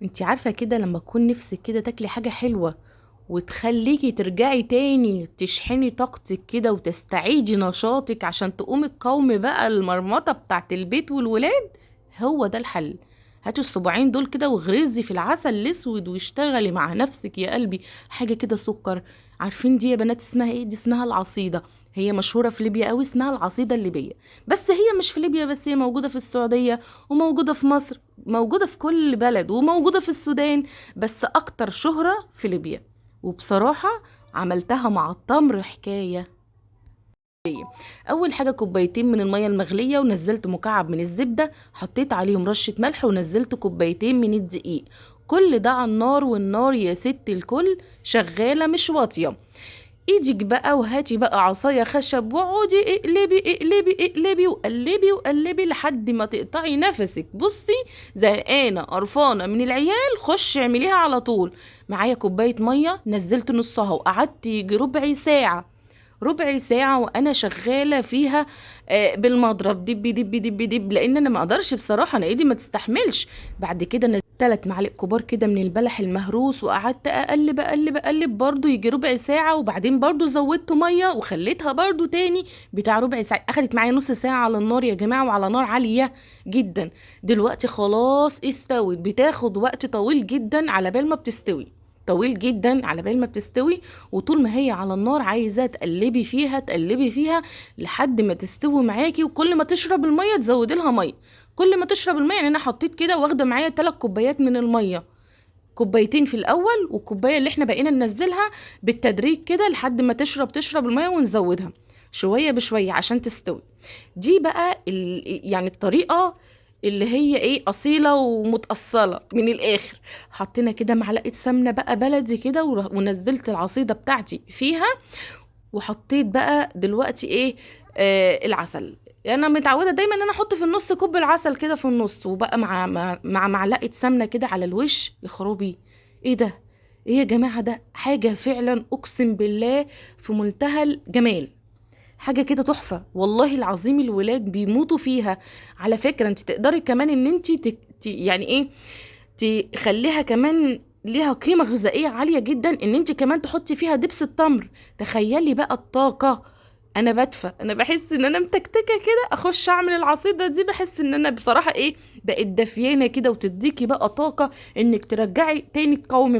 انت عارفة كده لما تكون نفسك كده تاكلي حاجة حلوة وتخليكي ترجعي تاني تشحني طاقتك كده وتستعيدي نشاطك عشان تقومي تقاومي بقى المرمطة بتاعت البيت والولاد. هو ده الحل. هاتي الصباعين دول كده واغرزي في العسل الاسود واشتغلي مع نفسك يا قلبي. حاجة كده سكر. عارفين دي يا بنات اسمها ايه؟ دي اسمها العصيدة. هي مشهورة في ليبيا قوي، اسمها العصيدة الليبية. بس هي مش في ليبيا بس، هي موجودة في السعودية وموجودة في مصر، موجودة في كل بلد وموجودة في السودان. بس أكتر شهرة في ليبيا. وبصراحة عملتها مع التمر حكاية. أول حاجة كوبايتين من المية المغلية ونزلت مكعب من الزبدة، حطيت عليهم رشة ملح ونزلت كوبايتين من الدقيق. كل ده على النار، والنار يا ست الكل شغالة مش واطية. ايدك بقى وهاتي بقى عصاية خشب واقعدي اقلبي اقلبي اقلبي وقلبي وقلبي لحد ما تقطعي نفسك. بصي، زهقانة قرفانة من العيال خش اعمليها على طول. معايا كوباية مية نزلت نصها وقعدت يجي ربع ساعة، ربع ساعة وانا شغالة فيها. بالمضرب دب دب دب دب، لان انا ما اقدرش بصراحة، انا ايدي ما تستحملش. بعد كده نزلت 3 معالق كبار كده من البلح المهروس وقعدت اقلب اقلب اقلب برضو يجي ربع ساعة، وبعدين برضو زودت مية وخليتها برضو تاني بتاع ربع ساعة. اخدت معايا نص ساعة على النار يا جماعة، وعلى نار عالية جدا. دلوقتي خلاص استوت. بتاخد وقت طويل جدا على بال ما بتستوي، طويل جدا على بال ما بتستوي. وطول ما هي على النار عايزة تقلبي فيها تقلبي فيها لحد ما تستوي معاكي. وكل ما تشرب المية تزودي لها مية، كل ما تشرب المية. يعني انا حطيت كده واخدة معايا 3 كوبايات من المية، كوبايتين في الاول والكوباية اللي احنا بقينا ننزلها بالتدريج كده لحد ما تشرب المية ونزودها شوية بشوية عشان تستوي. دي بقى يعني الطريقة اللي هي ايه، اصيله ومتاصله من الاخر. حطينا كده معلقه سمنه بقى بلدي كده ونزلت العصيده بتاعتي فيها. وحطيت بقى دلوقتي ايه، العسل. انا متعوده دايما ان انا احط في النص كوب العسل كده في النص، وبقى مع معلقه سمنه كده على الوش. يا خروبي، ايه ده؟ ايه يا جماعه؟ ده حاجه فعلا اقسم بالله في منتهى الجمال. حاجة كده تحفة والله العظيم، الولاد بيموتوا فيها. على فكرة انت تقدري كمان ان انت يعني ايه، تخليها كمان ليها قيمة غذائية عالية جدا، ان انت كمان تحطي فيها دبس التمر. تخيلي بقى الطاقة. انا بدفى، انا بحس ان انا متكتكة كده اخش اعمل العصيدة دي، بحس ان انا بصراحة ايه، بقت دفيانة كده وتديكي بقى طاقة انك ترجعي تاني تقاومي.